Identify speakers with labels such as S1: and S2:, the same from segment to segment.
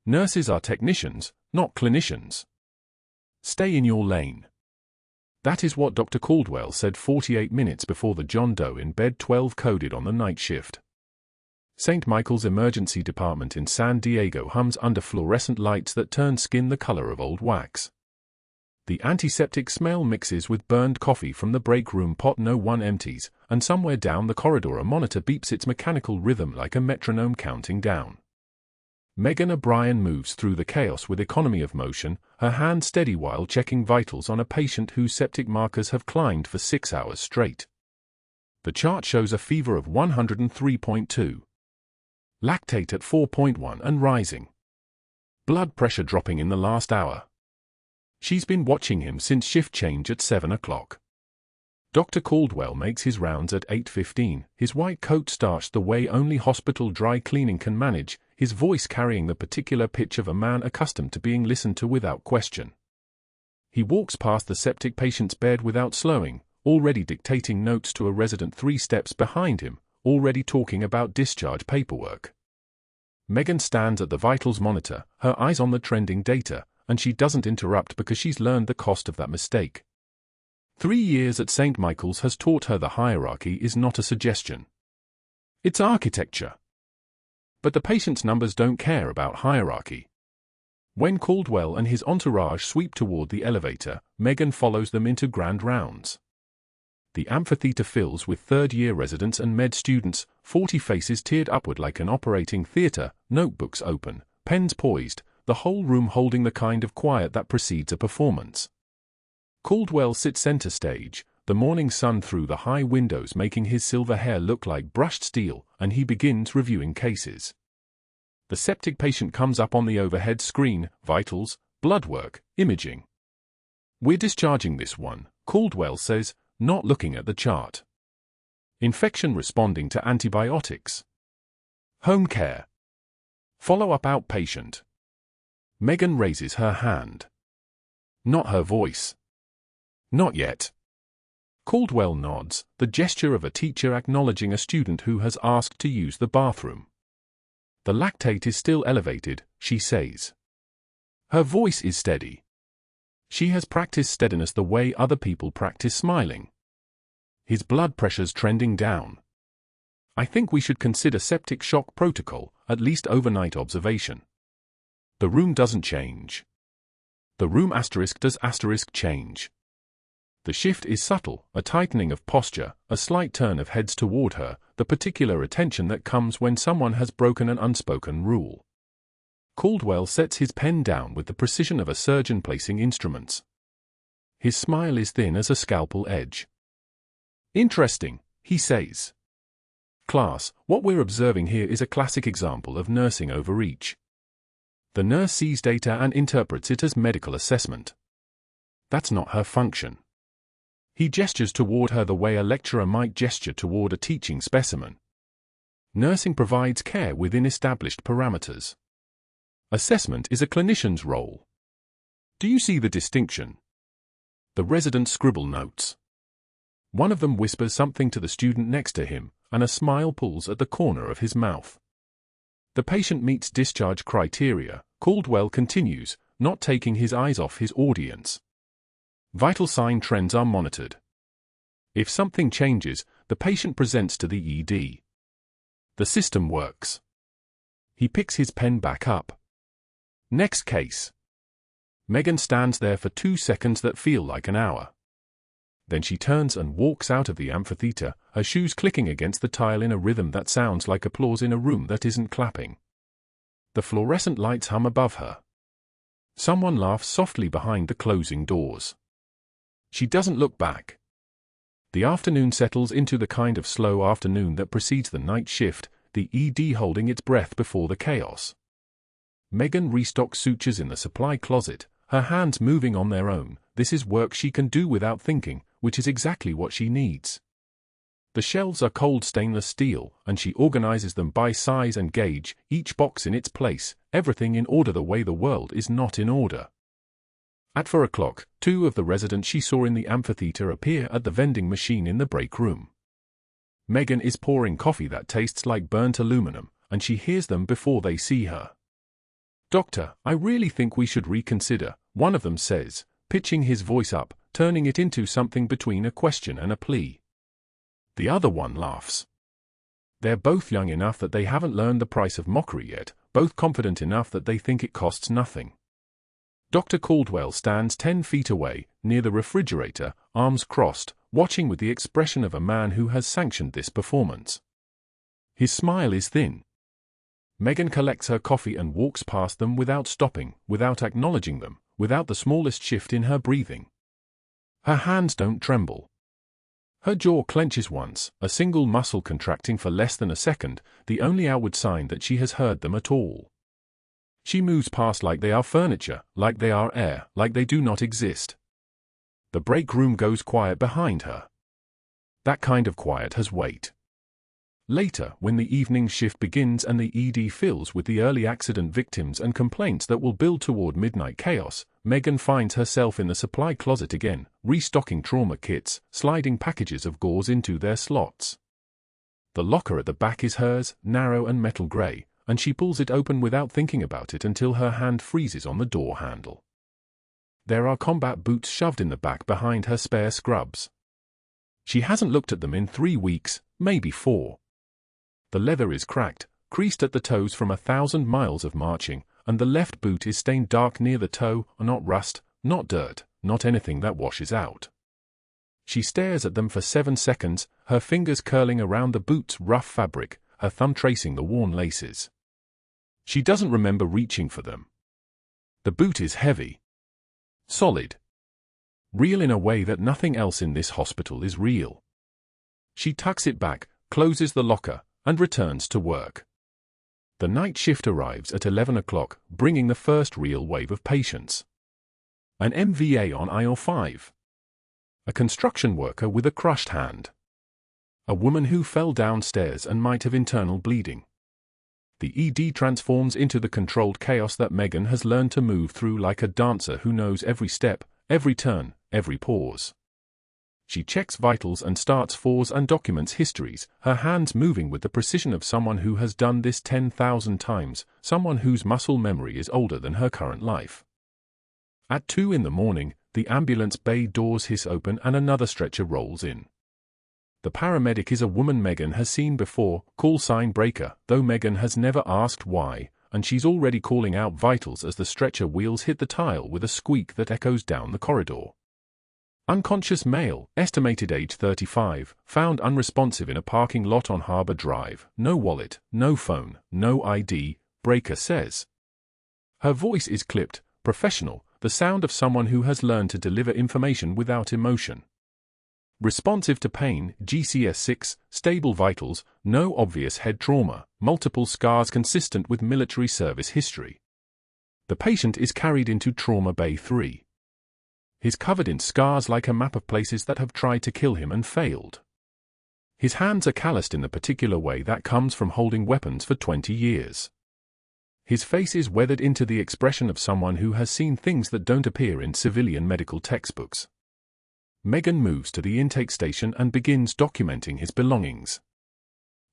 S1: Nurses are technicians, not clinicians. Stay in your lane. That is what Dr. Caldwell said 48 minutes before the John Doe in bed 12 coded on the night shift. St. Michael's Emergency Department in San Diego hums under fluorescent lights that turn skin the color of old wax. The antiseptic smell mixes with burned coffee from the break room pot no one empties, and somewhere down the corridor a monitor beeps its mechanical rhythm like a metronome counting down. Megan O'Brien moves through the chaos with economy of motion, her hand steady while checking vitals on a patient whose septic markers have climbed for 6 hours straight. The chart shows a fever of 103.2. Lactate at 4.1 and rising. Blood pressure dropping in the last hour. She's been watching him since shift change at 7 o'clock. Dr. Caldwell makes his rounds at 8:15, his white coat starched the way only hospital dry cleaning can manage, his voice carrying the particular pitch of a man accustomed to being listened to without question. He walks past the septic patient's bed without slowing, already dictating notes to a resident 3 steps behind him, already talking about discharge paperwork. Megan stands at the vitals monitor, her eyes on the trending data, and she doesn't interrupt because she's learned the cost of that mistake. 3 years at St. Michael's has taught her the hierarchy is not a suggestion. It's architecture. But the patient's numbers don't care about hierarchy. When Caldwell and his entourage sweep toward the elevator, Megan follows them into grand rounds. The amphitheater fills with third-year residents and med students, 40 faces tiered upward like an operating theater, notebooks open, pens poised, the whole room holding the kind of quiet that precedes a performance. Caldwell sits center stage, the morning sun through the high windows making his silver hair look like brushed steel, and he begins reviewing cases. The septic patient comes up on the overhead screen, vitals, blood work, imaging. We're discharging this one, Caldwell says, not looking at the chart. Infection responding to antibiotics. Home care. Follow-up outpatient. Megan raises her hand. Not her voice. Not yet. Caldwell nods, the gesture of a teacher acknowledging a student who has asked to use the bathroom. The lactate is still elevated, she says. Her voice is steady. She has practiced steadiness the way other people practice smiling. His blood pressure's trending down. I think we should consider septic shock protocol, at least overnight observation. The room doesn't change. The room does change. The shift is subtle, a tightening of posture, a slight turn of heads toward her, the particular attention that comes when someone has broken an unspoken rule. Caldwell sets his pen down with the precision of a surgeon placing instruments. His smile is thin as a scalpel edge. Interesting, he says. Class, what we're observing here is a classic example of nursing overreach. The nurse sees data and interprets it as medical assessment. That's not her function. He gestures toward her the way a lecturer might gesture toward a teaching specimen. Nursing provides care within established parameters. Assessment is a clinician's role. Do you see the distinction? The residents scribble notes. One of them whispers something to the student next to him, and a smile pulls at the corner of his mouth. The patient meets discharge criteria, Caldwell continues, not taking his eyes off his audience. Vital sign trends are monitored. If something changes, the patient presents to the ED. The system works. He picks his pen back up. Next case. Megan stands there for 2 seconds that feel like an hour. Then she turns and walks out of the amphitheater, her shoes clicking against the tile in a rhythm that sounds like applause in a room that isn't clapping. The fluorescent lights hum above her. Someone laughs softly behind the closing doors. She doesn't look back. The afternoon settles into the kind of slow afternoon that precedes the night shift, the ED holding its breath before the chaos. Megan restocks sutures in the supply closet, her hands moving on their own. This is work she can do without thinking, which is exactly what she needs. The shelves are cold stainless steel, and she organizes them by size and gauge, each box in its place, everything in order the way the world is not in order. At 4 o'clock, 2 of the residents she saw in the amphitheater appear at the vending machine in the break room. Megan is pouring coffee that tastes like burnt aluminum, and she hears them before they see her. "Doctor, I really think we should reconsider," one of them says, pitching his voice up, turning it into something between a question and a plea. The other one laughs. They're both young enough that they haven't learned the price of mockery yet, both confident enough that they think it costs nothing. Dr. Caldwell stands 10 feet away, near the refrigerator, arms crossed, watching with the expression of a man who has sanctioned this performance. His smile is thin. Megan collects her coffee and walks past them without stopping, without acknowledging them, without the smallest shift in her breathing. Her hands don't tremble. Her jaw clenches once, a single muscle contracting for less than a second, the only outward sign that she has heard them at all. She moves past like they are furniture, like they are air, like they do not exist. The break room goes quiet behind her. That kind of quiet has weight. Later, when the evening shift begins and the ED fills with the early accident victims and complaints that will build toward midnight chaos, Megan finds herself in the supply closet again, restocking trauma kits, sliding packages of gauze into their slots. The locker at the back is hers, narrow and metal gray, and she pulls it open without thinking about it until her hand freezes on the door handle. There are combat boots shoved in the back behind her spare scrubs. She hasn't looked at them in 3 weeks, maybe 4. The leather is cracked, creased at the toes from 1,000 miles of marching, and the left boot is stained dark near the toe, not rust, not dirt, not anything that washes out. She stares at them for 7 seconds, her fingers curling around the boot's rough fabric, her thumb tracing the worn laces. She doesn't remember reaching for them. The boot is heavy. Solid. Real in a way that nothing else in this hospital is real. She tucks it back, closes the locker, and returns to work. The night shift arrives at 11 o'clock, bringing the first real wave of patients. An MVA on aisle 5. A construction worker with a crushed hand. A woman who fell downstairs and might have internal bleeding. The ED transforms into the controlled chaos that Megan has learned to move through like a dancer who knows every step, every turn, every pause. She checks vitals and starts fours and documents histories, her hands moving with the precision of someone who has done this 10,000 times, someone whose muscle memory is older than her current life. At 2 in the morning, the ambulance bay doors hiss open and another stretcher rolls in. The paramedic is a woman Megan has seen before, call sign breaker, though Megan has never asked why, and she's already calling out vitals as the stretcher wheels hit the tile with a squeak that echoes down the corridor. Unconscious male, estimated age 35, found unresponsive in a parking lot on Harbor Drive, no wallet, no phone, no ID, breaker says. Her voice is clipped, professional, the sound of someone who has learned to deliver information without emotion. Responsive to pain, GCS-6, stable vitals, no obvious head trauma, multiple scars consistent with military service history. The patient is carried into Trauma Bay 3. He's covered in scars like a map of places that have tried to kill him and failed. His hands are calloused in the particular way that comes from holding weapons for 20 years. His face is weathered into the expression of someone who has seen things that don't appear in civilian medical textbooks. Megan moves to the intake station and begins documenting his belongings.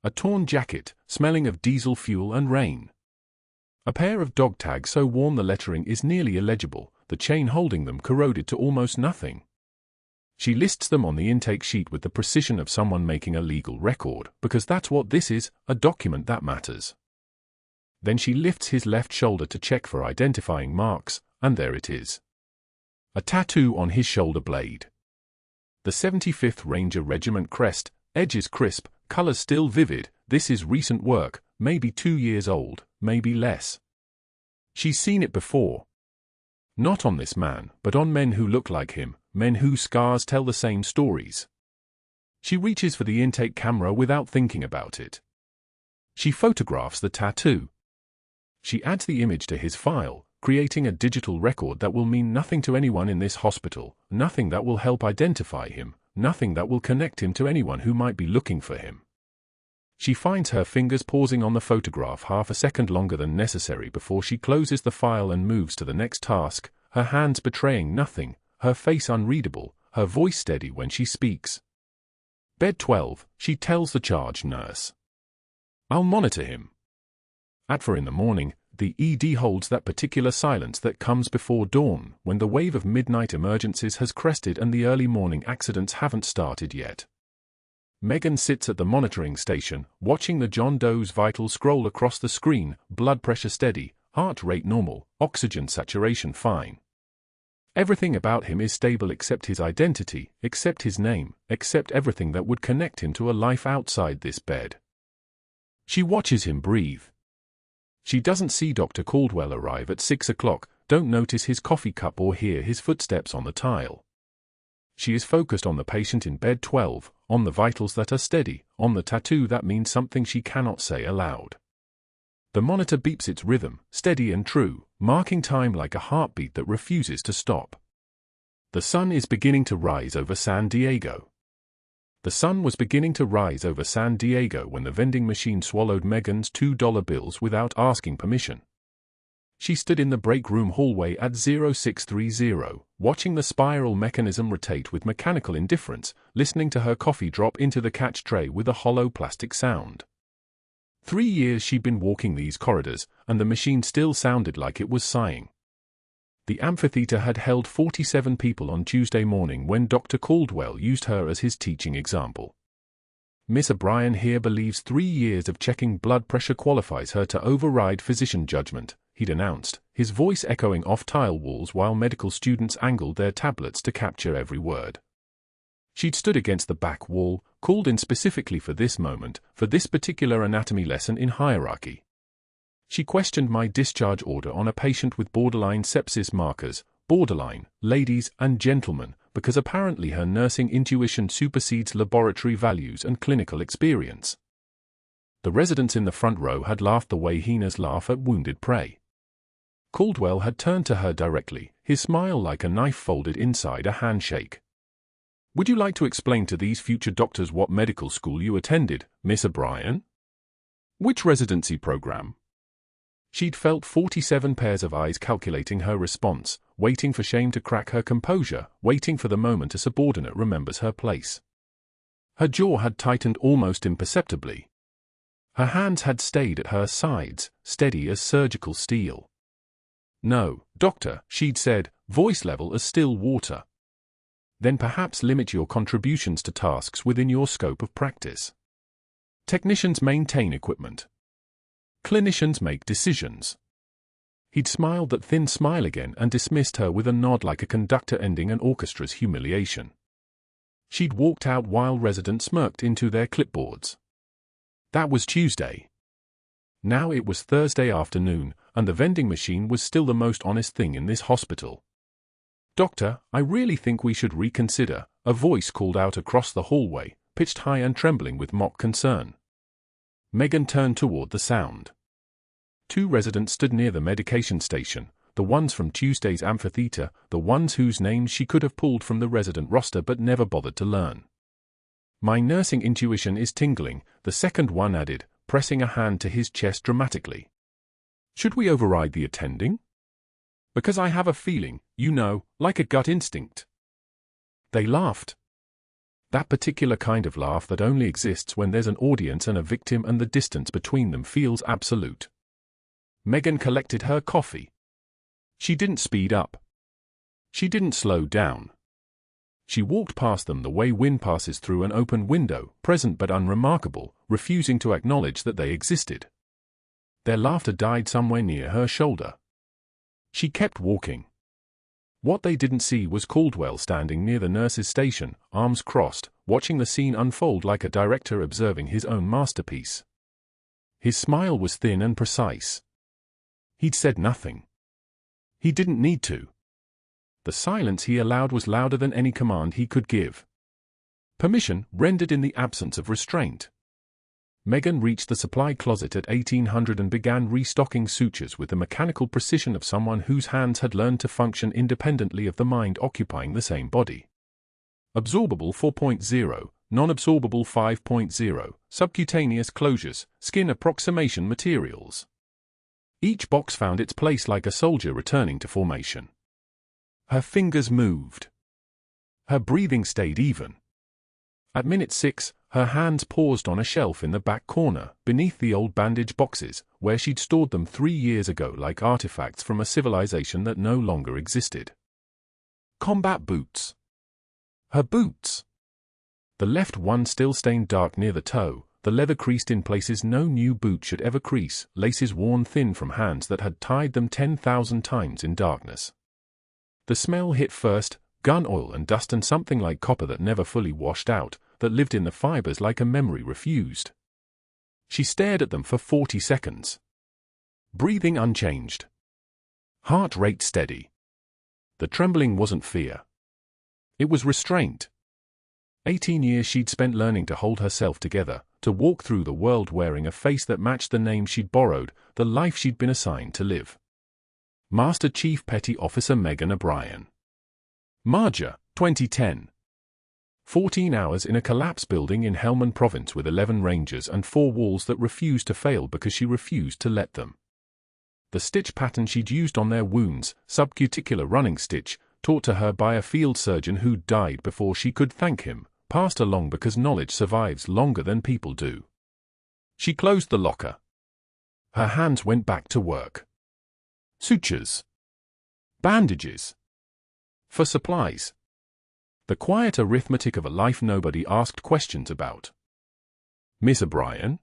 S1: A torn jacket, smelling of diesel fuel and rain. A pair of dog tags so worn the lettering is nearly illegible, the chain holding them corroded to almost nothing. She lists them on the intake sheet with the precision of someone making a legal record, because that's what this is, a document that matters. Then she lifts his left shoulder to check for identifying marks, and there it is. A tattoo on his shoulder blade. The 75th Ranger Regiment crest, edges crisp, colors still vivid, this is recent work, maybe 2 years old, maybe less. She's seen it before. Not on this man, but on men who look like him, men whose scars tell the same stories. She reaches for the intake camera without thinking about it. She photographs the tattoo. She adds the image to his file, creating a digital record that will mean nothing to anyone in this hospital, nothing that will help identify him, nothing that will connect him to anyone who might be looking for him. She finds her fingers pausing on the photograph half a second longer than necessary before she closes the file and moves to the next task, her hands betraying nothing, her face unreadable, her voice steady when she speaks. Bed 12, she tells the charge nurse. I'll monitor him. At 4 in the morning, the ED holds that particular silence that comes before dawn, when the wave of midnight emergencies has crested and the early morning accidents haven't started yet. Megan sits at the monitoring station, watching the John Doe's vitals scroll across the screen, blood pressure steady, heart rate normal, oxygen saturation fine. Everything about him is stable except his identity, except his name, except everything that would connect him to a life outside this bed. She watches him breathe. She doesn't see Dr. Caldwell arrive at 6 o'clock, don't notice his coffee cup or hear his footsteps on the tile. She is focused on the patient in bed 12, on the vitals that are steady, on the tattoo that means something she cannot say aloud. The monitor beeps its rhythm, steady and true, marking time like a heartbeat that refuses to stop. The sun is beginning to rise over San Diego. The sun was beginning to rise over San Diego when the vending machine swallowed Megan's $2 bills without asking permission. She stood in the break room hallway at 0630, watching the spiral mechanism rotate with mechanical indifference, listening to her coffee drop into the catch tray with a hollow plastic sound. 3 years she'd been walking these corridors, and the machine still sounded like it was sighing. The amphitheater had held 47 people on Tuesday morning when Dr. Caldwell used her as his teaching example. Miss O'Brien here believes 3 years of checking blood pressure qualifies her to override physician judgment, he'd announced, his voice echoing off tile walls while medical students angled their tablets to capture every word. She'd stood against the back wall, called in specifically for this moment, for this particular anatomy lesson in hierarchy. She questioned my discharge order on a patient with borderline sepsis markers, borderline, ladies and gentlemen, because apparently her nursing intuition supersedes laboratory values and clinical experience. The residents in the front row had laughed the way hyenas laugh at wounded prey. Caldwell had turned to her directly, his smile like a knife folded inside a handshake. "Would you like to explain to these future doctors what medical school you attended, Miss O'Brien? Which residency program?" She'd felt 47 pairs of eyes calculating her response, waiting for shame to crack her composure, waiting for the moment a subordinate remembers her place. Her jaw had tightened almost imperceptibly. Her hands had stayed at her sides, steady as surgical steel. "No, doctor," she'd said, voice level as still water. "Then perhaps limit your contributions to tasks within your scope of practice. Technicians maintain equipment. Clinicians make decisions." He'd smiled that thin smile again and dismissed her with a nod like a conductor ending an orchestra's humiliation. She'd walked out while residents smirked into their clipboards. That was Tuesday. Now it was Thursday afternoon, and the vending machine was still the most honest thing in this hospital. "Doctor, I really think we should reconsider," a voice called out across the hallway, pitched high and trembling with mock concern. Megan turned toward the sound. 2 residents stood near the medication station, the ones from Tuesday's amphitheater, the ones whose names she could have pulled from the resident roster but never bothered to learn. "My nursing intuition is tingling," the second one added, pressing a hand to his chest dramatically. "Should we override the attending? Because I have a feeling, you know, like a gut instinct." They laughed. That particular kind of laugh that only exists when there's an audience and a victim and the distance between them feels absolute. Megan collected her coffee. She didn't speed up. She didn't slow down. She walked past them the way wind passes through an open window, present but unremarkable, refusing to acknowledge that they existed. Their laughter died somewhere near her shoulder. She kept walking. What they didn't see was Caldwell standing near the nurse's station, arms crossed, watching the scene unfold like a director observing his own masterpiece. His smile was thin and precise. He'd said nothing. He didn't need to. The silence he allowed was louder than any command he could give. Permission, rendered in the absence of restraint. Megan reached the supply closet at 1800 and began restocking sutures with the mechanical precision of someone whose hands had learned to function independently of the mind occupying the same body. Absorbable 4.0, non-absorbable 5.0, subcutaneous closures, skin approximation materials. Each box found its place like a soldier returning to formation. Her fingers moved. Her breathing stayed even. At minute 6, Her hands paused on a shelf in the back corner, beneath the old bandage boxes, where she'd stored them 3 years ago like artifacts from a civilization that no longer existed. Combat boots. Her boots. The left one still stained dark near the toe, the leather creased in places no new boot should ever crease, laces worn thin from hands that had tied them 10,000 times in darkness. The smell hit first, gun oil and dust and something like copper that never fully washed out, that lived in the fibers like a memory refused. She stared at them for 40 seconds. Breathing unchanged. Heart rate steady. The trembling wasn't fear. It was restraint. 18 years she'd spent learning to hold herself together, to walk through the world wearing a face that matched the name she'd borrowed, the life she'd been assigned to live. Master Chief Petty Officer Megan O'Brien. Marja, 2010. 14 hours in a collapsed building in Helmand Province with 11 rangers and 4 walls that refused to fail because she refused to let them. The stitch pattern she'd used on their wounds, subcuticular running stitch, taught to her by a field surgeon who'd died before she could thank him, passed along because knowledge survives longer than people do. She closed the locker. Her hands went back to work. Sutures. Bandages. For supplies. The quiet arithmetic of a life nobody asked questions about. Miss O'Brien?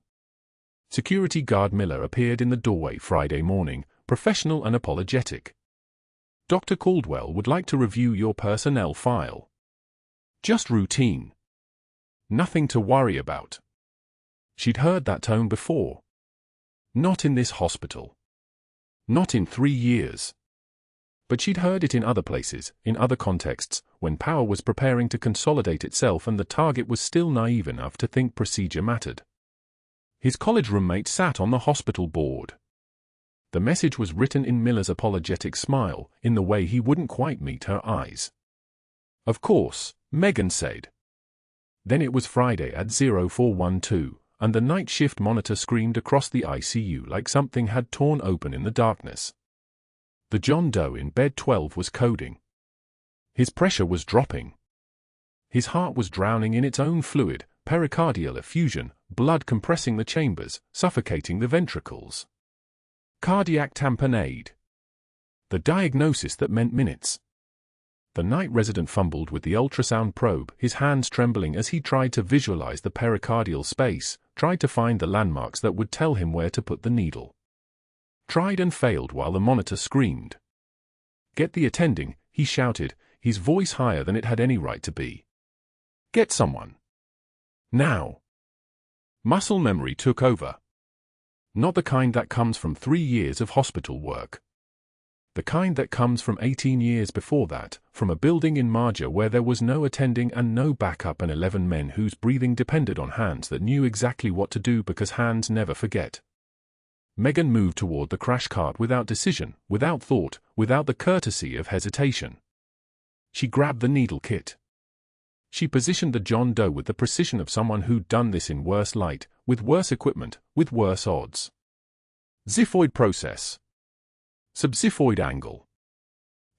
S1: Security guard Miller appeared in the doorway Friday morning, professional and apologetic. Dr. Caldwell would like to review your personnel file. Just routine. Nothing to worry about. She'd heard that tone before. Not in this hospital. Not in 3 years. But she'd heard it in other places, in other contexts, when power was preparing to consolidate itself and the target was still naive enough to think procedure mattered. His college roommate sat on the hospital board. The message was written in Miller's apologetic smile, in the way he wouldn't quite meet her eyes. Of course, Megan said. Then it was Friday at 0412, and the night shift monitor screamed across the ICU like something had torn open in the darkness. The John Doe in bed 12 was coding. His pressure was dropping. His heart was drowning in its own fluid, pericardial effusion, blood compressing the chambers, suffocating the ventricles. Cardiac tamponade. The diagnosis that meant minutes. The night resident fumbled with the ultrasound probe, his hands trembling as he tried to visualize the pericardial space, tried to find the landmarks that would tell him where to put the needle. Tried and failed while the monitor screamed. Get the attending, he shouted, his voice higher than it had any right to be. Get someone. Now. Muscle memory took over. Not the kind that comes from 3 years of hospital work. The kind that comes from 18 years before that, from a building in Marja where there was no attending and no backup and 11 men whose breathing depended on hands that knew exactly what to do because hands never forget. Megan moved toward the crash cart without decision, without thought, without the courtesy of hesitation. She grabbed the needle kit. She positioned the John Doe with the precision of someone who'd done this in worse light, with worse equipment, with worse odds. Xiphoid process. Subxiphoid angle.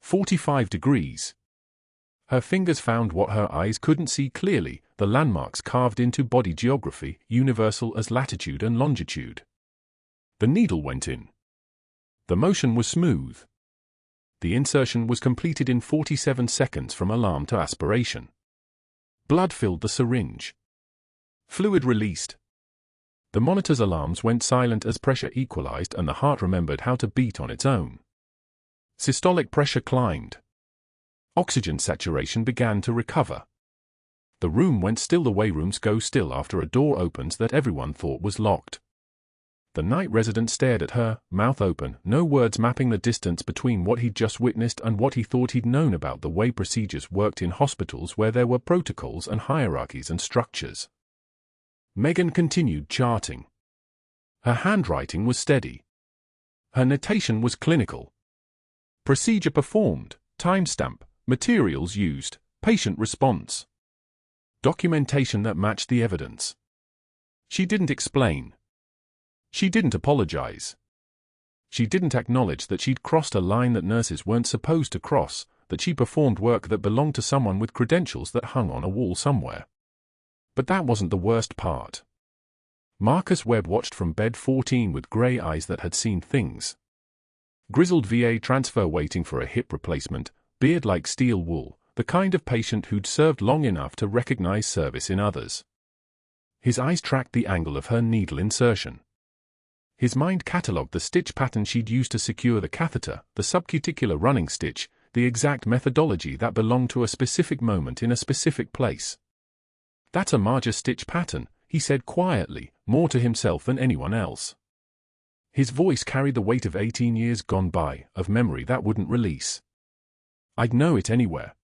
S1: 45 degrees. Her fingers found what her eyes couldn't see clearly, the landmarks carved into body geography, universal as latitude and longitude. The needle went in. The motion was smooth. The insertion was completed in 47 seconds from alarm to aspiration. Blood filled the syringe. Fluid released. The monitor's alarms went silent as pressure equalized and the heart remembered how to beat on its own. Systolic pressure climbed. Oxygen saturation began to recover. The room went still the way rooms go still after a door opens that everyone thought was locked. The night resident stared at her, mouth open, no words mapping the distance between what he'd just witnessed and what he thought he'd known about the way procedures worked in hospitals where there were protocols and hierarchies and structures. Megan continued charting. Her handwriting was steady. Her notation was clinical. Procedure performed, timestamp, materials used, patient response. Documentation that matched the evidence. She didn't explain. She didn't apologize. She didn't acknowledge that she'd crossed a line that nurses weren't supposed to cross, that she performed work that belonged to someone with credentials that hung on a wall somewhere. But that wasn't the worst part. Marcus Webb watched from bed 14 with grey eyes that had seen things. Grizzled VA transfer waiting for a hip replacement, beard like steel wool, the kind of patient who'd served long enough to recognize service in others. His eyes tracked the angle of her needle insertion. His mind catalogued the stitch pattern she'd used to secure the catheter, the subcuticular running stitch, the exact methodology that belonged to a specific moment in a specific place. "That's a Marja stitch pattern," he said quietly, more to himself than anyone else. His voice carried the weight of 18 years gone by, of memory that wouldn't release. "I'd know it anywhere.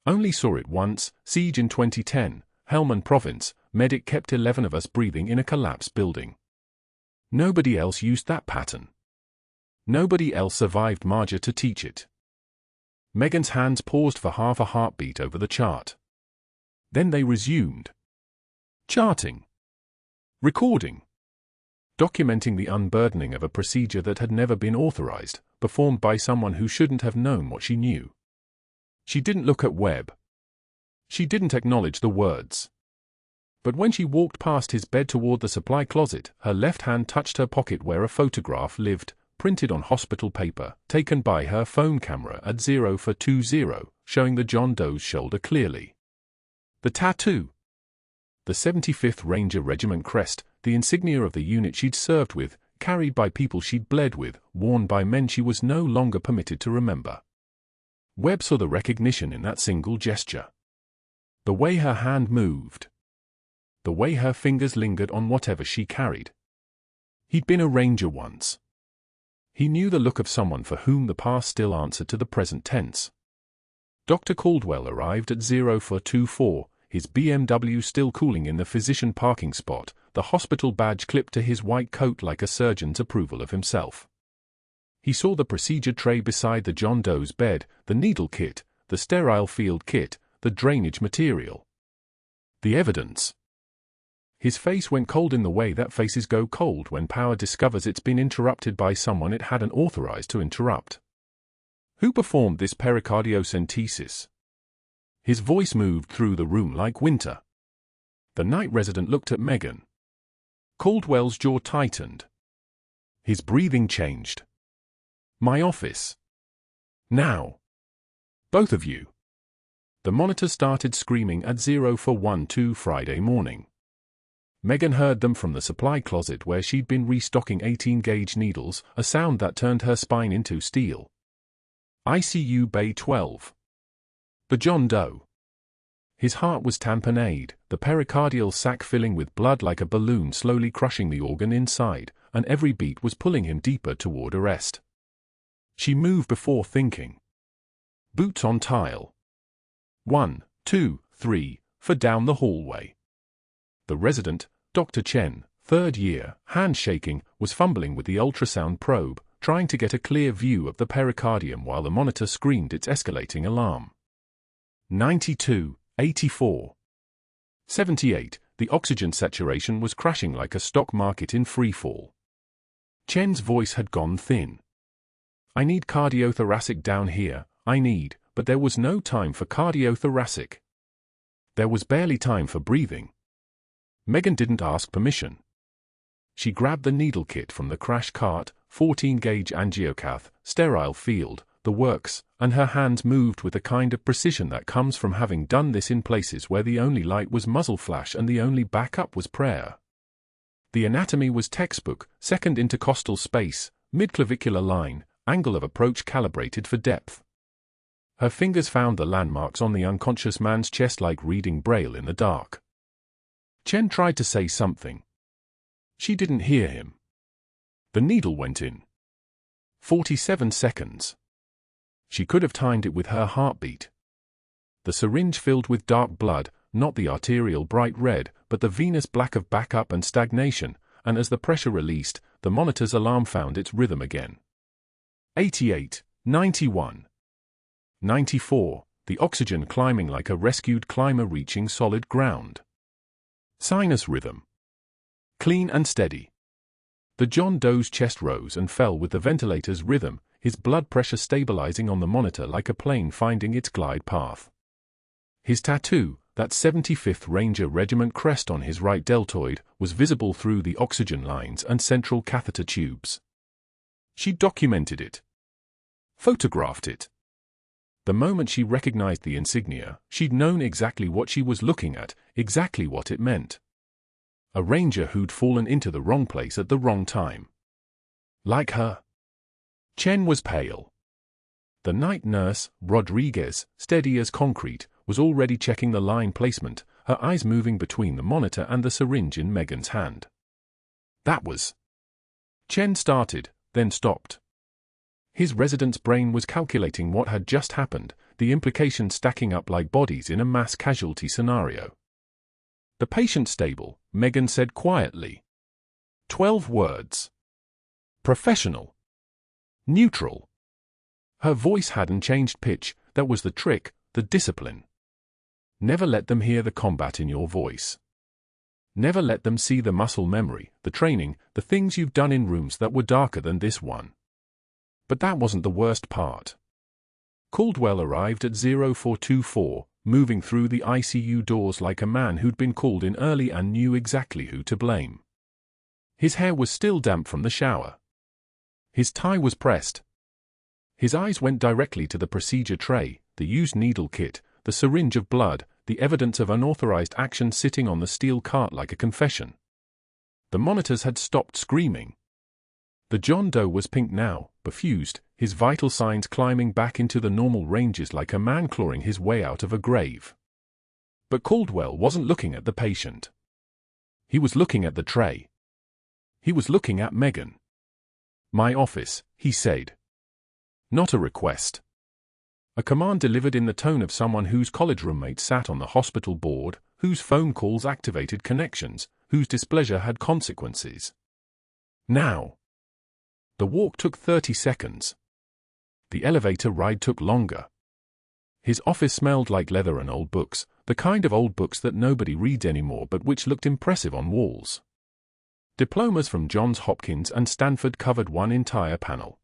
S1: Only saw it once, siege in 2010, Helmand Province, medic kept 11 of us breathing in a collapsed building. Nobody else used that pattern. Nobody else survived Marja to teach it." Megan's hands paused for half a heartbeat over the chart. Then they resumed. Charting. Recording. Documenting the unburdening of a procedure that had never been authorized, performed by someone who shouldn't have known what she knew. She didn't look at Webb. She didn't acknowledge the words. But when she walked past his bed toward the supply closet, her left hand touched her pocket where a photograph lived, printed on hospital paper, taken by her phone camera at 0420, showing the John Doe's shoulder clearly. The tattoo. The 75th Ranger Regiment crest, the insignia of the unit she'd served with, carried by people she'd bled with, worn by men she was no longer permitted to remember. Webb saw the recognition in that single gesture. The way her hand moved. The way her fingers lingered on whatever she carried. He'd been a ranger once. He knew the look of someone for whom the past still answered to the present tense. Dr. Caldwell arrived at 0424, his BMW still cooling in the physician parking spot, the hospital badge clipped to his white coat like a surgeon's approval of himself. He saw the procedure tray beside the John Doe's bed, the needle kit, the sterile field kit, the drainage material. The evidence. His face went cold in the way that faces go cold when power discovers it's been interrupted by someone it hadn't authorized to interrupt. Who performed this pericardiocentesis? His voice moved through the room like winter. The night resident looked at Megan. Caldwell's jaw tightened. His breathing changed. "My office. Now. Both of you." The monitor started screaming at 0412 Friday morning. Megan heard them from the supply closet where she'd been restocking 18-gauge needles, a sound that turned her spine into steel. ICU Bay 12. The John Doe. His heart was tamponade, the pericardial sac filling with blood like a balloon slowly crushing the organ inside, and every beat was pulling him deeper toward arrest. She moved before thinking. Boots on tile. 1, 2, 3, for down the hallway. The resident, Dr. Chen, third year, hand shaking, was fumbling with the ultrasound probe, trying to get a clear view of the pericardium while the monitor screamed its escalating alarm. 92, 84. 78, the oxygen saturation was crashing like a stock market in freefall. Chen's voice had gone thin. "I need cardiothoracic down here, but there was no time for cardiothoracic. There was barely time for breathing." Megan didn't ask permission. She grabbed the needle kit from the crash cart, 14-gauge angiocath, sterile field, the works, and her hands moved with the kind of precision that comes from having done this in places where the only light was muzzle flash and the only backup was prayer. The anatomy was textbook, second intercostal space, midclavicular line, angle of approach calibrated for depth. Her fingers found the landmarks on the unconscious man's chest like reading braille in the dark. Chen tried to say something. She didn't hear him. The needle went in. 47 seconds. She could have timed it with her heartbeat. The syringe filled with dark blood, not the arterial bright red, but the venous black of backup and stagnation, and as the pressure released, the monitor's alarm found its rhythm again. 88, 91. 94, the oxygen climbing like a rescued climber reaching solid ground. Sinus rhythm. Clean and steady. The John Doe's chest rose and fell with the ventilator's rhythm, his blood pressure stabilizing on the monitor like a plane finding its glide path. His tattoo, that 75th Ranger Regiment crest on his right deltoid was visible through the oxygen lines and central catheter tubes. She documented it. Photographed it. The moment she recognized the insignia, she'd known exactly what she was looking at, exactly what it meant. A ranger who'd fallen into the wrong place at the wrong time. Like her. Chen was pale. The night nurse, Rodriguez, steady as concrete, was already checking the line placement, her eyes moving between the monitor and the syringe in Megan's hand. That was... Chen started, then stopped. His resident's brain was calculating what had just happened, the implications stacking up like bodies in a mass casualty scenario. The patient stable, Megan said quietly. 12 words. Professional. Neutral. Her voice hadn't changed pitch, that was the trick, the discipline. Never let them hear the combat in your voice. Never let them see the muscle memory, the training, the things you've done in rooms that were darker than this one. But that wasn't the worst part. Caldwell arrived at 0424, moving through the ICU doors like a man who'd been called in early and knew exactly who to blame. His hair was still damp from the shower. His tie was pressed. His eyes went directly to the procedure tray, the used needle kit, the syringe of blood, the evidence of unauthorized action sitting on the steel cart like a confession. The monitors had stopped screaming. The John Doe was pink now, perfused, his vital signs climbing back into the normal ranges like a man clawing his way out of a grave. But Caldwell wasn't looking at the patient. He was looking at the tray. He was looking at Megan. "My office," he said. Not a request. A command delivered in the tone of someone whose college roommate sat on the hospital board, whose phone calls activated connections, whose displeasure had consequences. Now. The walk took 30 seconds. The elevator ride took longer. His office smelled like leather and old books, the kind of old books that nobody reads anymore but which looked impressive on walls. Diplomas from Johns Hopkins and Stanford covered one entire panel.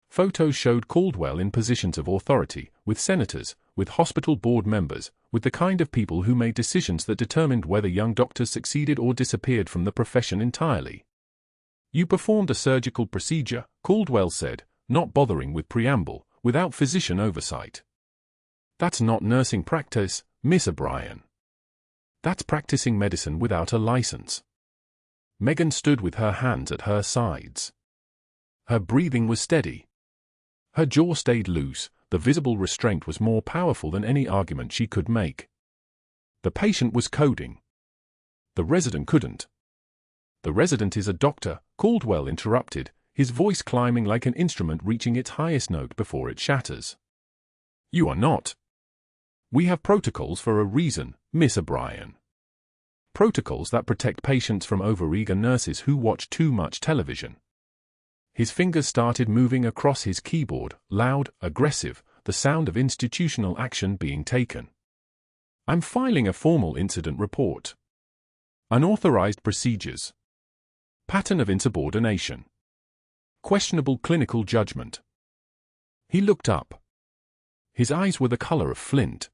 S1: Photos showed Caldwell in positions of authority, with senators, with hospital board members, with the kind of people who made decisions that determined whether young doctors succeeded or disappeared from the profession entirely. "You performed a surgical procedure," Caldwell said, not bothering with preamble, "without physician oversight. That's not nursing practice, Miss O'Brien. That's practicing medicine without a license." Megan stood with her hands at her sides. Her breathing was steady. Her jaw stayed loose, the visible restraint was more powerful than any argument she could make. The patient was coding. The resident couldn't. "The resident is a doctor," Caldwell interrupted, his voice climbing like an instrument reaching its highest note before it shatters. "You are not. We have protocols for a reason, Miss O'Brien. Protocols that protect patients from overeager nurses who watch too much television." His fingers started moving across his keyboard, loud, aggressive, the sound of institutional action being taken. "I'm filing a formal incident report. Unauthorized procedures. Pattern of insubordination. Questionable clinical judgment." He looked up. His eyes were the color of flint.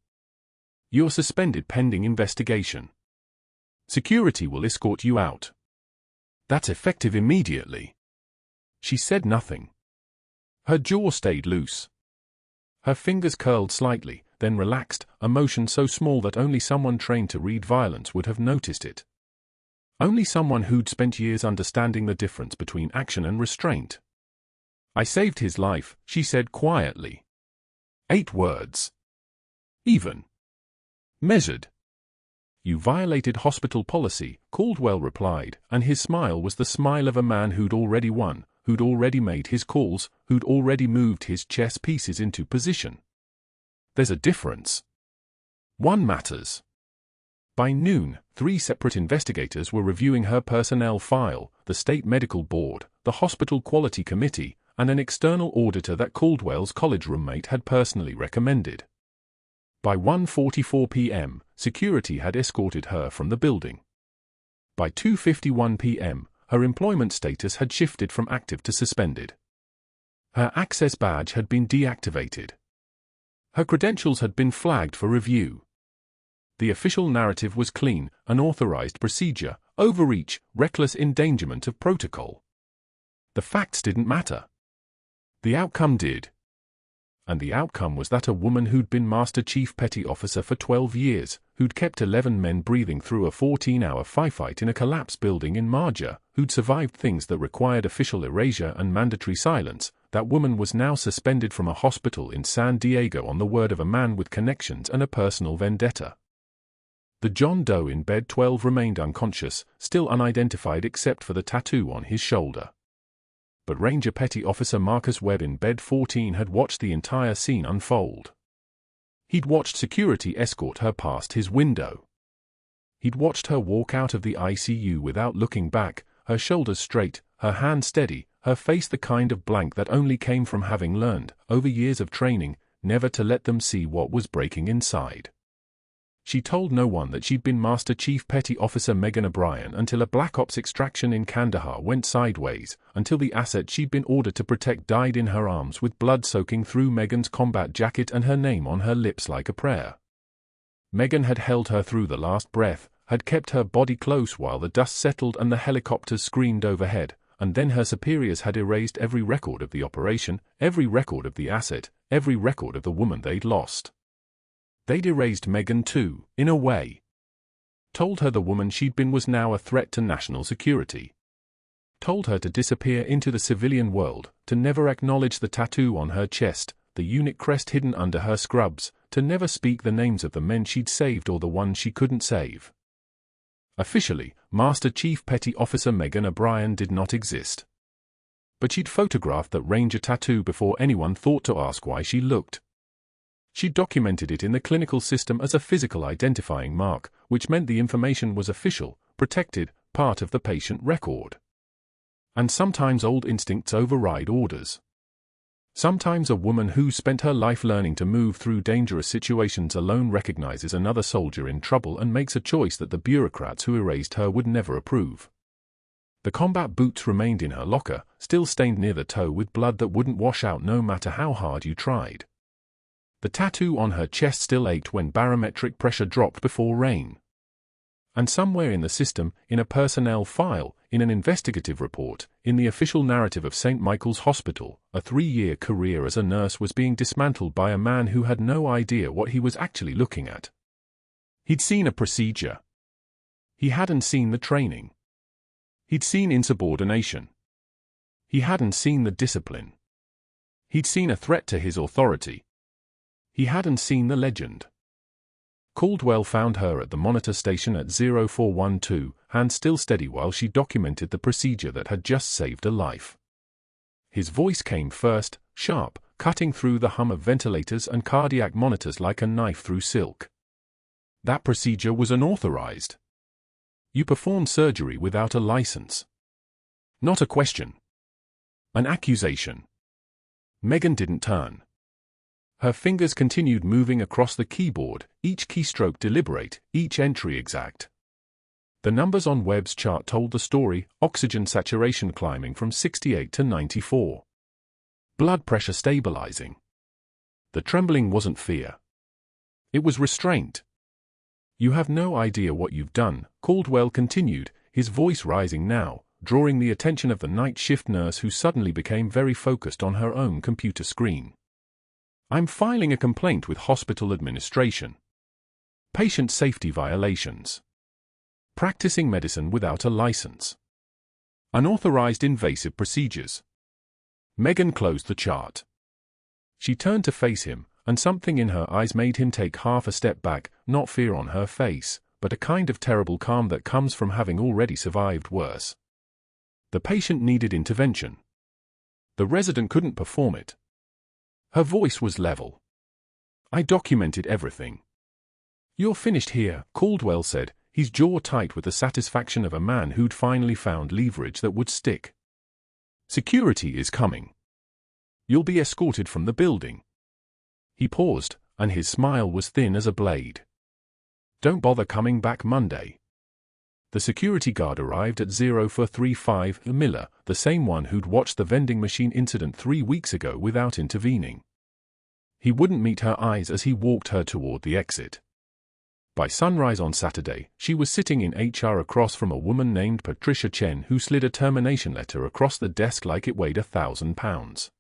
S1: "You're suspended pending investigation. Security will escort you out. That's effective immediately." She said nothing. Her jaw stayed loose. Her fingers curled slightly, then relaxed, a motion so small that only someone trained to read violence would have noticed it. Only someone who'd spent years understanding the difference between action and restraint. "I saved his life," she said quietly. 8 words. Even. Measured. "You violated hospital policy," Caldwell replied, and his smile was the smile of a man who'd already won, who'd already made his calls, who'd already moved his chess pieces into position. "There's a difference. One matters." By noon, 3 separate investigators were reviewing her personnel file, the State Medical Board, the Hospital Quality Committee, and an external auditor that Caldwell's college roommate had personally recommended. By 1:44 p.m., security had escorted her from the building. By 2:51 p.m., her employment status had shifted from active to suspended. Her access badge had been deactivated. Her credentials had been flagged for review. The official narrative was clean, unauthorized procedure, overreach, reckless endangerment of protocol. The facts didn't matter. The outcome did. And the outcome was that a woman who'd been Master Chief Petty Officer for 12 years, who'd kept 11 men breathing through a 14-hour firefight in a collapsed building in Marja, who'd survived things that required official erasure and mandatory silence, that woman was now suspended from a hospital in San Diego on the word of a man with connections and a personal vendetta. The John Doe in bed 12 remained unconscious, still unidentified except for the tattoo on his shoulder. But Ranger Petty Officer Marcus Webb in bed 14 had watched the entire scene unfold. He'd watched security escort her past his window. He'd watched her walk out of the ICU without looking back, her shoulders straight, her hand steady, her face the kind of blank that only came from having learned, over years of training, never to let them see what was breaking inside. She told no one that she'd been Master Chief Petty Officer Megan O'Brien until a Black Ops extraction in Kandahar went sideways, until the asset she'd been ordered to protect died in her arms with blood soaking through Megan's combat jacket and her name on her lips like a prayer. Megan had held her through the last breath, had kept her body close while the dust settled and the helicopters screamed overhead, and then her superiors had erased every record of the operation, every record of the asset, every record of the woman they'd lost. They'd erased Megan too, in a way. Told her the woman she'd been was now a threat to national security. Told her to disappear into the civilian world, to never acknowledge the tattoo on her chest, the unit crest hidden under her scrubs, to never speak the names of the men she'd saved or the ones she couldn't save. Officially, Master Chief Petty Officer Megan O'Brien did not exist. But she'd photographed that Ranger tattoo before anyone thought to ask why she looked. She documented it in the clinical system as a physical identifying mark, which meant the information was official, protected, part of the patient record. And sometimes old instincts override orders. Sometimes a woman who spent her life learning to move through dangerous situations alone recognizes another soldier in trouble and makes a choice that the bureaucrats who erased her would never approve. The combat boots remained in her locker, still stained near the toe with blood that wouldn't wash out no matter how hard you tried. The tattoo on her chest still ached when barometric pressure dropped before rain. And somewhere in the system, in a personnel file, in an investigative report, in the official narrative of St. Michael's Hospital, a 3-year career as a nurse was being dismantled by a man who had no idea what he was actually looking at. He'd seen a procedure. He hadn't seen the training. He'd seen insubordination. He hadn't seen the discipline. He'd seen a threat to his authority. He hadn't seen the legend. Caldwell found her at the monitor station at 0412, hand still steady while she documented the procedure that had just saved a life. His voice came first, sharp, cutting through the hum of ventilators and cardiac monitors like a knife through silk. That procedure was unauthorized. You performed surgery without a license. Not a question. An accusation. Megan didn't turn. Her fingers continued moving across the keyboard, each keystroke deliberate, each entry exact. The numbers on Webb's chart told the story, oxygen saturation climbing from 68 to 94. Blood pressure stabilizing. The trembling wasn't fear. It was restraint. You have no idea what you've done, Caldwell continued, his voice rising now, drawing the attention of the night shift nurse who suddenly became very focused on her own computer screen. I'm filing a complaint with hospital administration. Patient safety violations. Practicing medicine without a license. Unauthorized invasive procedures. Megan closed the chart. She turned to face him, and something in her eyes made him take half a step back, not fear on her face, but a kind of terrible calm that comes from having already survived worse. The patient needed intervention. The resident couldn't perform it. Her voice was level. I documented everything. You're finished here, Caldwell said, his jaw tight with the satisfaction of a man who'd finally found leverage that would stick. Security is coming. You'll be escorted from the building. He paused, and his smile was thin as a blade. Don't bother coming back Monday. The security guard arrived at 0435 Miller, the same one who'd watched the vending machine incident 3 weeks ago without intervening. He wouldn't meet her eyes as he walked her toward the exit. By sunrise on Saturday, she was sitting in HR across from a woman named Patricia Chen who slid a termination letter across the desk like it weighed 1,000 pounds.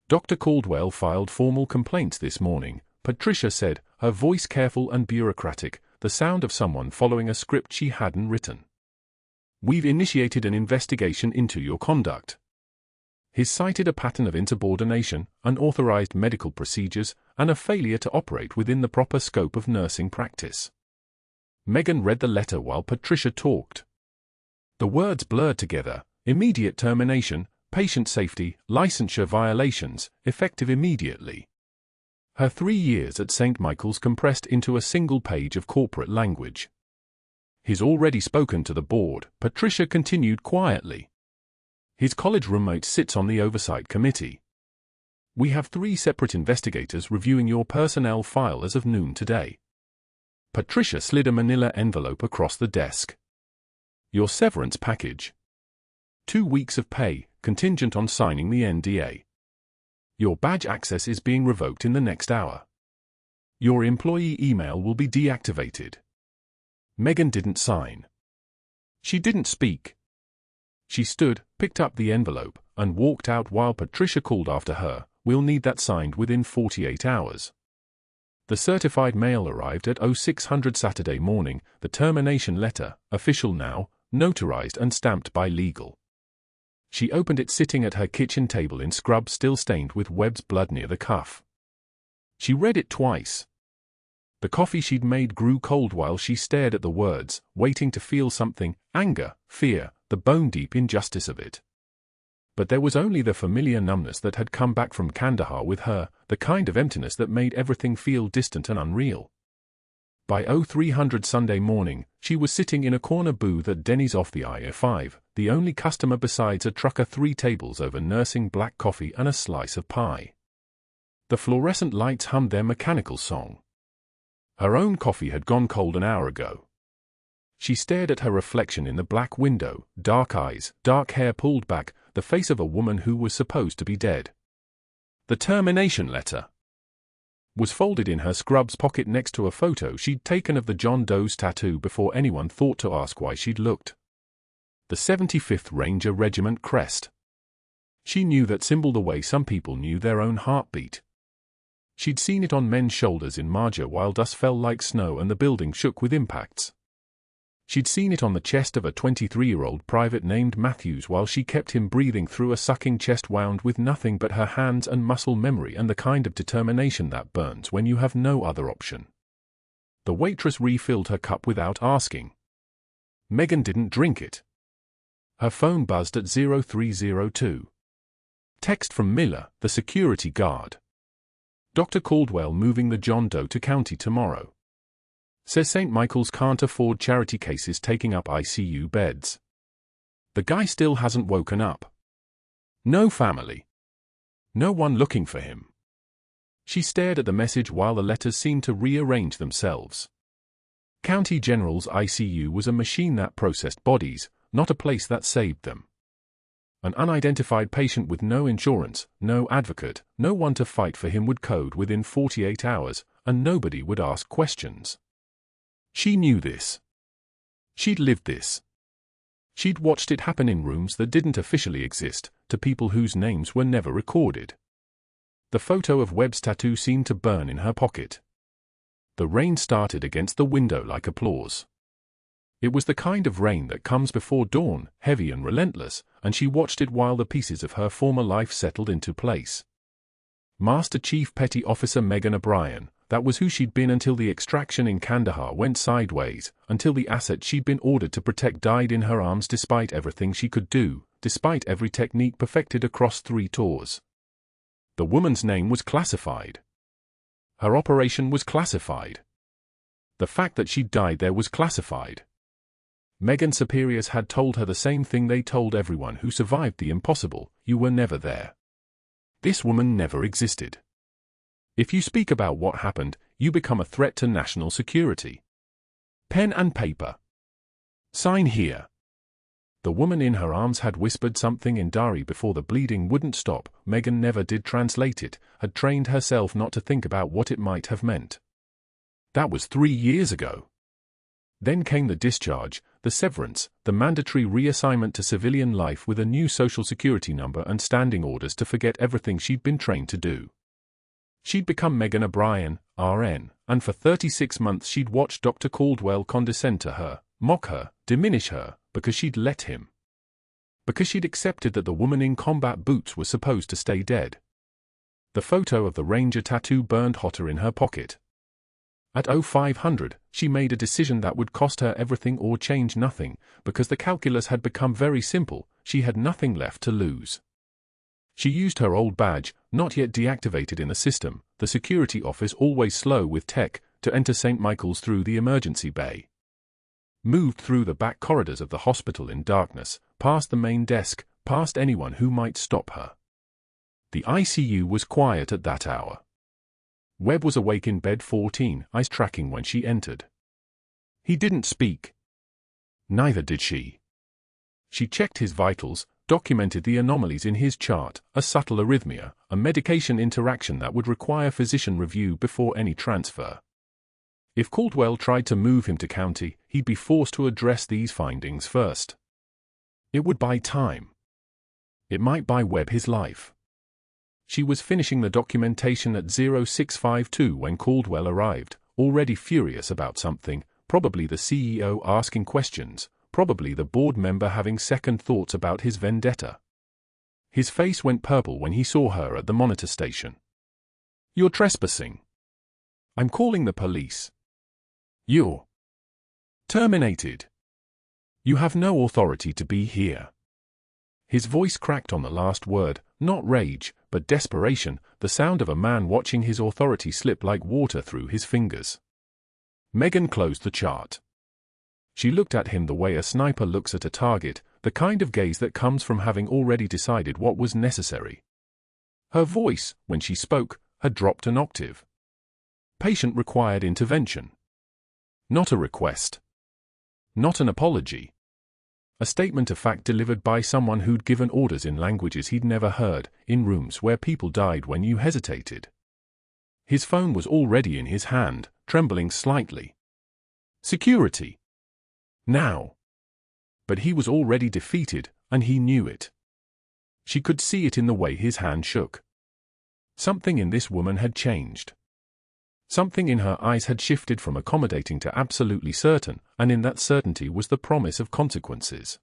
S1: Dr. Caldwell filed formal complaints this morning, Patricia said, her voice careful and bureaucratic, the sound of someone following a script she hadn't written. We've initiated an investigation into your conduct. He cited a pattern of insubordination, unauthorized medical procedures, and a failure to operate within the proper scope of nursing practice. Megan read the letter while Patricia talked. The words blurred together: immediate termination, patient safety, licensure violations, effective immediately. Her 3 years at St. Michael's compressed into a single page of corporate language. He's already spoken to the board, Patricia continued quietly. His college roommate sits on the oversight committee. We have 3 separate investigators reviewing your personnel file as of noon today. Patricia slid a manila envelope across the desk. Your severance package. 2 weeks of pay, contingent on signing the NDA. Your badge access is being revoked in the next hour. Your employee email will be deactivated. Megan didn't sign. She didn't speak. She stood, picked up the envelope, and walked out while Patricia called after her, "We'll need that signed within 48 hours. The certified mail arrived at 0600 Saturday morning, the termination letter, official now, notarized and stamped by legal. She opened it sitting at her kitchen table in scrub still stained with Webb's blood near the cuff. She read it twice. The coffee she'd made grew cold while she stared at the words, waiting to feel something: anger, fear, the bone-deep injustice of it. But there was only the familiar numbness that had come back from Kandahar with her, the kind of emptiness that made everything feel distant and unreal. By 0300 Sunday morning, she was sitting in a corner booth at Denny's off the I-5, the only customer besides a trucker 3 tables over nursing black coffee and a slice of pie. The fluorescent lights hummed their mechanical song. Her own coffee had gone cold an hour ago. She stared at her reflection in the black window, dark eyes, dark hair pulled back, the face of a woman who was supposed to be dead. The termination letter was folded in her scrubs pocket next to a photo she'd taken of the John Doe's tattoo before anyone thought to ask why she'd looked. The 75th Ranger Regiment crest. She knew that symbol the way some people knew their own heartbeat. She'd seen it on men's shoulders in Marja while dust fell like snow and the building shook with impacts. She'd seen it on the chest of a 23-year-old private named Matthews while she kept him breathing through a sucking chest wound with nothing but her hands and muscle memory and the kind of determination that burns when you have no other option. The waitress refilled her cup without asking. Megan didn't drink it. Her phone buzzed at 0302. Text from Miller, the security guard. Dr. Caldwell moving the John Doe to county tomorrow. Says St. Michael's can't afford charity cases taking up ICU beds. The guy still hasn't woken up. No family. No one looking for him. She stared at the message while the letters seemed to rearrange themselves. County General's ICU was a machine that processed bodies, not a place that saved them. An unidentified patient with no insurance, no advocate, no one to fight for him would code within 48 hours, and nobody would ask questions. She knew this. She'd lived this. She'd watched it happen in rooms that didn't officially exist, to people whose names were never recorded. The photo of Webb's tattoo seemed to burn in her pocket. The rain started against the window like applause. It was the kind of rain that comes before dawn, heavy and relentless, and she watched it while the pieces of her former life settled into place. Master Chief Petty Officer Megan O'Brien, that was who she'd been until the extraction in Kandahar went sideways, until the asset she'd been ordered to protect died in her arms despite everything she could do, despite every technique perfected across 3 tours. The woman's name was classified. Her operation was classified. The fact that she'd died there was classified. Megan's superiors had told her the same thing they told everyone who survived the impossible: you were never there. This woman never existed. If you speak about what happened, you become a threat to national security. Pen and paper. Sign here. The woman in her arms had whispered something in Dari before the bleeding wouldn't stop. Megan never did translate it, had trained herself not to think about what it might have meant. That was 3 years ago. Then came the discharge, the severance, the mandatory reassignment to civilian life with a new social security number and standing orders to forget everything she'd been trained to do. She'd become Megan O'Brien, RN, and for 36 months she'd watched Dr. Caldwell condescend to her, mock her, diminish her, because she'd let him. Because she'd accepted that the woman in combat boots was supposed to stay dead. The photo of the Ranger tattoo burned hotter in her pocket. At 0500, she made a decision that would cost her everything or change nothing, because the calculus had become very simple, she had nothing left to lose. She used her old badge, not yet deactivated in the system, the security office always slow with tech, to enter St. Michael's through the emergency bay. Moved through the back corridors of the hospital in darkness, past the main desk, past anyone who might stop her. The ICU was quiet at that hour. Webb was awake in bed 14, eyes tracking when she entered. He didn't speak. Neither did she. She checked his vitals, documented the anomalies in his chart, a subtle arrhythmia, a medication interaction that would require physician review before any transfer. If Caldwell tried to move him to county, he'd be forced to address these findings first. It would buy time. It might buy Webb his life. She was finishing the documentation at 0652 when Caldwell arrived, already furious about something, probably the CEO asking questions, probably the board member having second thoughts about his vendetta. His face went purple when he saw her at the monitor station. "You're trespassing. I'm calling the police. You're terminated. You have no authority to be here." His voice cracked on the last word, not rage, but desperation, the sound of a man watching his authority slip like water through his fingers. Megan closed the chart. She looked at him the way a sniper looks at a target, the kind of gaze that comes from having already decided what was necessary. Her voice, when she spoke, had dropped an octave. Patient required intervention. Not a request. Not an apology. A statement of fact delivered by someone who'd given orders in languages he'd never heard, in rooms where people died when you hesitated. His phone was already in his hand, trembling slightly. Security. Now. But he was already defeated, and he knew it. She could see it in the way his hand shook. Something in this woman had changed. Something in her eyes had shifted from accommodating to absolutely certain, and in that certainty was the promise of consequences.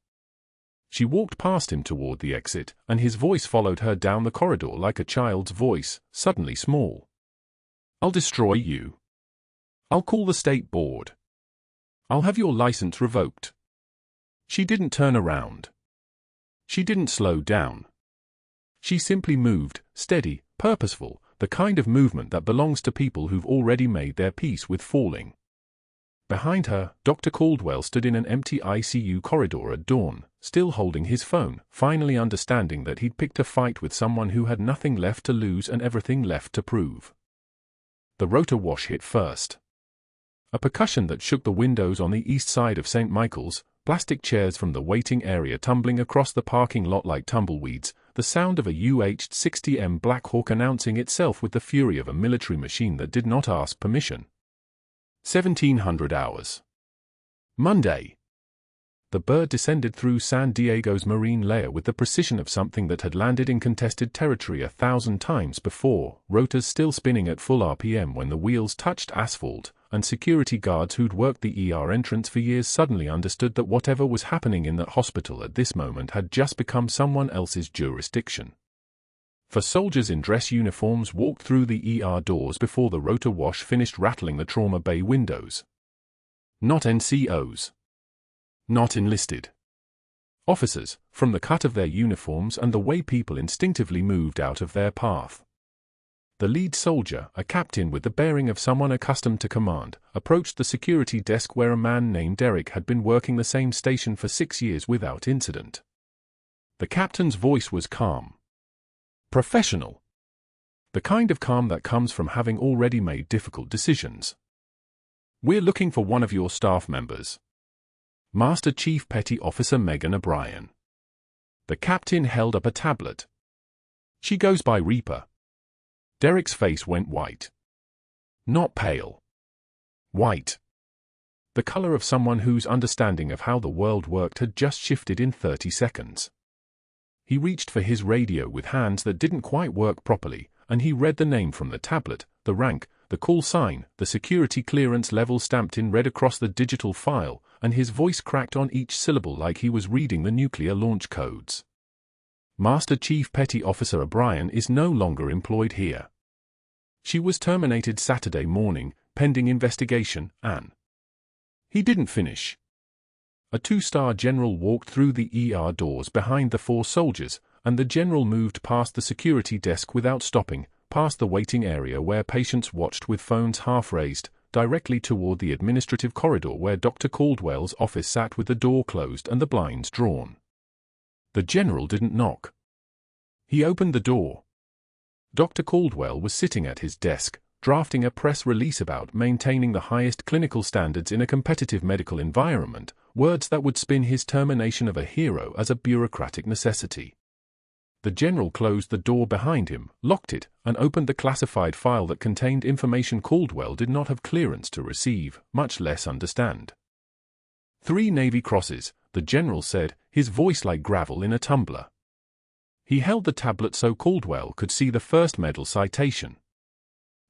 S1: She walked past him toward the exit, and his voice followed her down the corridor like a child's voice, suddenly small. "I'll destroy you. I'll call the state board. I'll have your license revoked." She didn't turn around. She didn't slow down. She simply moved, steady, purposeful, the kind of movement that belongs to people who've already made their peace with falling. Behind her, Dr. Caldwell stood in an empty ICU corridor at dawn, still holding his phone, finally understanding that he'd picked a fight with someone who had nothing left to lose and everything left to prove. The rotor wash hit first. A percussion that shook the windows on the east side of St. Michael's, plastic chairs from the waiting area tumbling across the parking lot like tumbleweeds, the sound of a UH-60M Black Hawk announcing itself with the fury of a military machine that did not ask permission. 1700 hours. Monday. The bird descended through San Diego's marine layer with the precision of something that had landed in contested territory 1,000 times before, rotors still spinning at full RPM when the wheels touched asphalt, and security guards who'd worked the ER entrance for years suddenly understood that whatever was happening in that hospital at this moment had just become someone else's jurisdiction. For soldiers in dress uniforms walked through the ER doors before the rotor wash finished rattling the trauma bay windows. Not NCOs. Not enlisted. Officers, from the cut of their uniforms and the way people instinctively moved out of their path. The lead soldier, a captain with the bearing of someone accustomed to command, approached the security desk where a man named Derek had been working the same station for 6 years without incident. The captain's voice was calm. Professional. The kind of calm that comes from having already made difficult decisions. "We're looking for one of your staff members. Master Chief Petty Officer Megan O'Brien." The captain held up a tablet. "She goes by Reaper." Derek's face went white. Not pale. White. The color of someone whose understanding of how the world worked had just shifted in 30 seconds. He reached for his radio with hands that didn't quite work properly, and he read the name from the tablet, the rank, the call sign, the security clearance level stamped in red across the digital file, and his voice cracked on each syllable like he was reading the nuclear launch codes. Master Chief Petty Officer O'Brien is no longer employed here. She was terminated Saturday morning, pending investigation, Anne. He didn't finish. A two-star general walked through the ER doors behind the 4 soldiers, and the general moved past the security desk without stopping, past the waiting area where patients watched with phones half raised, directly toward the administrative corridor where Dr. Caldwell's office sat with the door closed and the blinds drawn. The general didn't knock. He opened the door. Dr. Caldwell was sitting at his desk, drafting a press release about maintaining the highest clinical standards in a competitive medical environment, words that would spin his termination of a hero as a bureaucratic necessity. The general closed the door behind him, locked it, and opened the classified file that contained information Caldwell did not have clearance to receive, much less understand. 3 Navy Crosses, the general said, his voice like gravel in a tumbler. He held the tablet so Caldwell could see the first medal citation.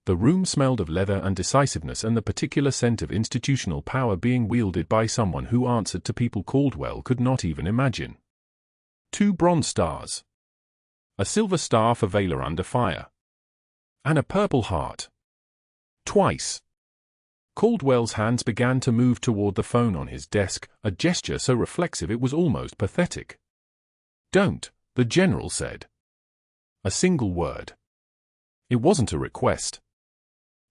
S1: The room smelled of leather and decisiveness and the particular scent of institutional power being wielded by someone who answered to people Caldwell could not even imagine. 2 Bronze Stars. A silver star for Valor Under Fire. And a Purple Heart. Twice. Caldwell's hands began to move toward the phone on his desk, a gesture so reflexive it was almost pathetic. "Don't," the general said. A single word. It wasn't a request.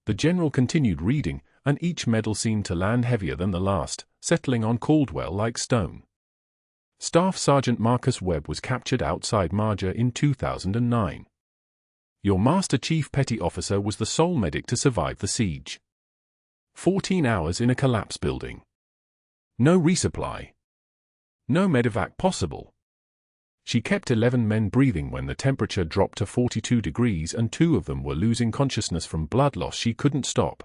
S1: The general continued reading, and each medal seemed to land heavier than the last, settling on Caldwell like stone. Staff Sergeant Marcus Webb was captured outside Marja in 2009. Your Master Chief Petty Officer was the sole medic to survive the siege. 14 hours in a collapse building. No resupply. No medevac possible. She kept 11 men breathing when the temperature dropped to 42 degrees and 2 of them were losing consciousness from blood loss she couldn't stop.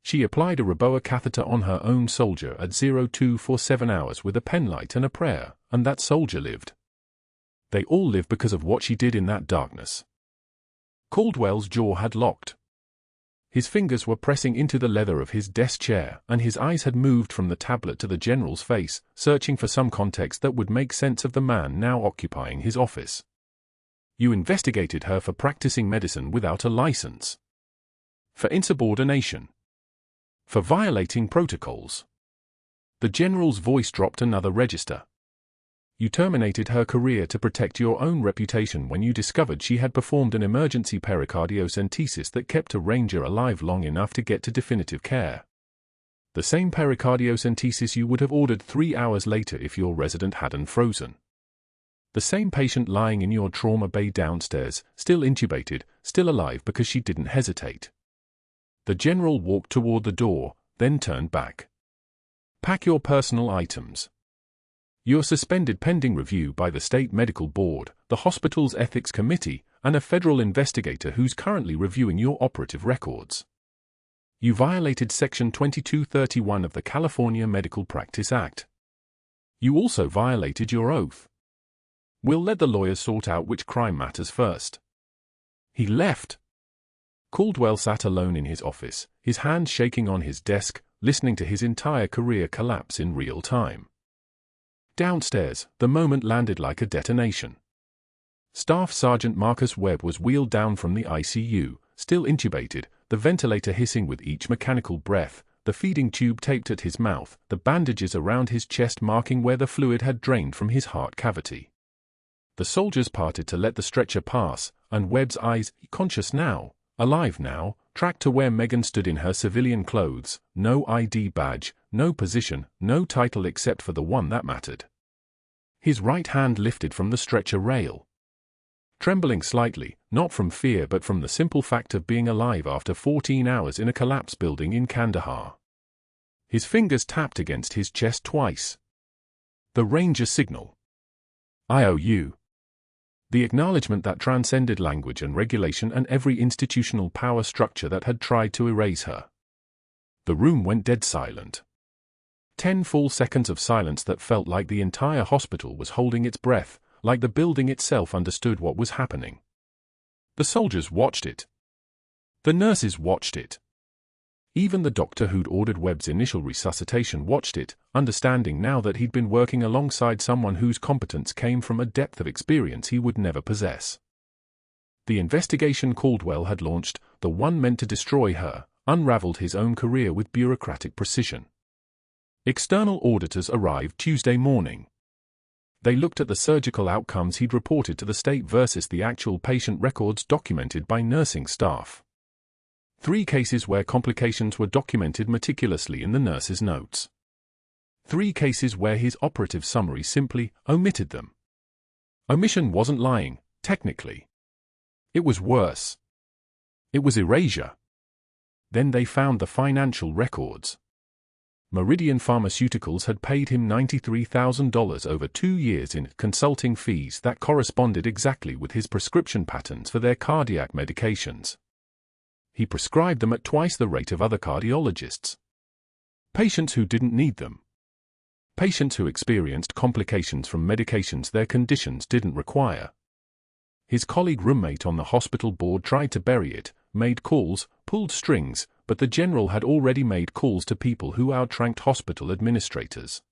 S1: She applied a Reboa catheter on her own soldier at 0247 hours with a penlight and a prayer, and that soldier lived. They all live because of what she did in that darkness. Caldwell's jaw had locked. His fingers were pressing into the leather of his desk chair, and his eyes had moved from the tablet to the general's face, searching for some context that would make sense of the man now occupying his office. You investigated her for practicing medicine without a license. For insubordination. For violating protocols. The general's voice dropped another register. You terminated her career to protect your own reputation when you discovered she had performed an emergency pericardiocentesis that kept a ranger alive long enough to get to definitive care. The same pericardiocentesis you would have ordered 3 hours later if your resident hadn't frozen. The same patient lying in your trauma bay downstairs, still intubated, still alive because she didn't hesitate. The general walked toward the door, then turned back. Pack your personal items. You're suspended pending review by the State Medical Board, the hospital's ethics committee, and a federal investigator who's currently reviewing your operative records. You violated Section 2231 of the California Medical Practice Act. You also violated your oath. We'll let the lawyers sort out which crime matters first. He left. Caldwell sat alone in his office, his hands shaking on his desk, listening to his entire career collapse in real time. Downstairs, the moment landed like a detonation. Staff Sergeant Marcus Webb was wheeled down from the ICU, still intubated, the ventilator hissing with each mechanical breath, the feeding tube taped at his mouth, the bandages around his chest marking where the fluid had drained from his heart cavity. The soldiers parted to let the stretcher pass, and Webb's eyes, conscious now, alive now, tracked to where Megan stood in her civilian clothes, no ID badge, no position, no title except for the one that mattered. His right hand lifted from the stretcher rail. Trembling slightly, not from fear but from the simple fact of being alive after 14 hours in a collapse building in Kandahar. His fingers tapped against his chest twice. The Ranger signal. IOU. The acknowledgement that transcended language and regulation and every institutional power structure that had tried to erase her. The room went dead silent. 10 full seconds of silence that felt like the entire hospital was holding its breath, like the building itself understood what was happening. The soldiers watched it. The nurses watched it. Even the doctor who'd ordered Webb's initial resuscitation watched it, understanding now that he'd been working alongside someone whose competence came from a depth of experience he would never possess. The investigation Caldwell had launched, the one meant to destroy her, unraveled his own career with bureaucratic precision. External auditors arrived Tuesday morning. They looked at the surgical outcomes he'd reported to the state versus the actual patient records documented by nursing staff. 3 cases where complications were documented meticulously in the nurse's notes. 3 cases where his operative summary simply omitted them. Omission wasn't lying, technically. It was worse. It was erasure. Then they found the financial records. Meridian Pharmaceuticals had paid him $93,000 over 2 years in consulting fees that corresponded exactly with his prescription patterns for their cardiac medications. He prescribed them at twice the rate of other cardiologists. Patients who didn't need them. Patients who experienced complications from medications their conditions didn't require. His colleague roommate on the hospital board tried to bury it, made calls, pulled strings, but the general had already made calls to people who outranked hospital administrators.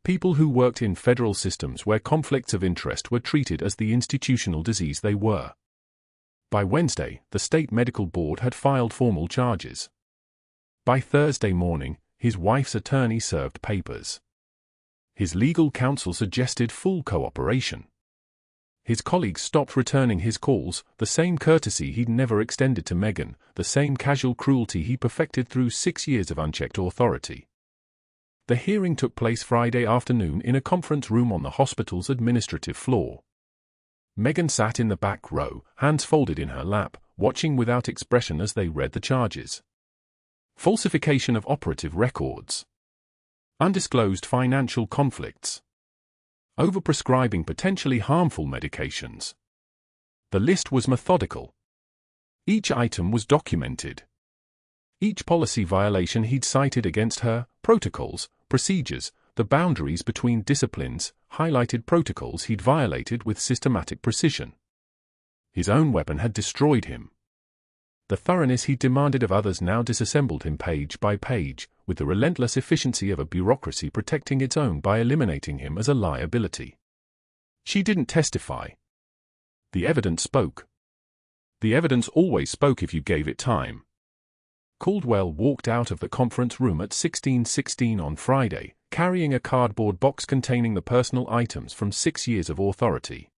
S1: People who worked in federal systems where conflicts of interest were treated as the institutional disease they were. By Wednesday, the state medical board had filed formal charges. By Thursday morning, his wife's attorney served papers. His legal counsel suggested full cooperation. His colleagues stopped returning his calls, the same courtesy he'd never extended to Megan, the same casual cruelty he perfected through 6 years of unchecked authority. The hearing took place Friday afternoon in a conference room on the hospital's administrative floor. Megan sat in the back row, hands folded in her lap, watching without expression as they read the charges. Falsification of operative records. Undisclosed financial conflicts. Overprescribing potentially harmful medications. The list was methodical. Each item was documented. Each policy violation he'd cited against her, protocols, procedures, the boundaries between disciplines, highlighted protocols he'd violated with systematic precision. His own weapon had destroyed him. The thoroughness he demanded of others now disassembled him page by page, with the relentless efficiency of a bureaucracy protecting its own by eliminating him as a liability. She didn't testify. The evidence spoke. The evidence always spoke if you gave it time. Caldwell walked out of the conference room at 16:16 on Friday, carrying a cardboard box containing the personal items from 6 years of authority.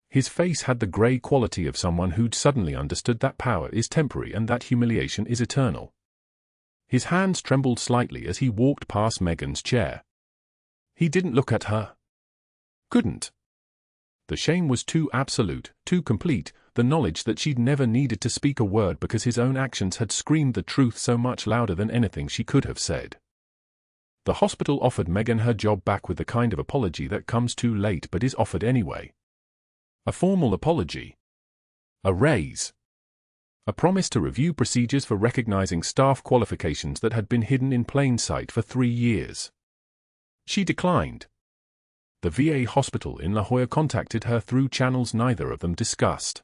S1: His face had the grey quality of someone who'd suddenly understood that power is temporary and that humiliation is eternal. His hands trembled slightly as he walked past Megan's chair. He didn't look at her. Couldn't. The shame was too absolute, too complete, the knowledge that she'd never needed to speak a word because his own actions had screamed the truth so much louder than anything she could have said. The hospital offered Megan her job back with the kind of apology that comes too late but is offered anyway. A formal apology. A raise. A promise to review procedures for recognizing staff qualifications that had been hidden in plain sight for 3 years. She declined. The VA hospital in La Jolla contacted her through channels neither of them discussed.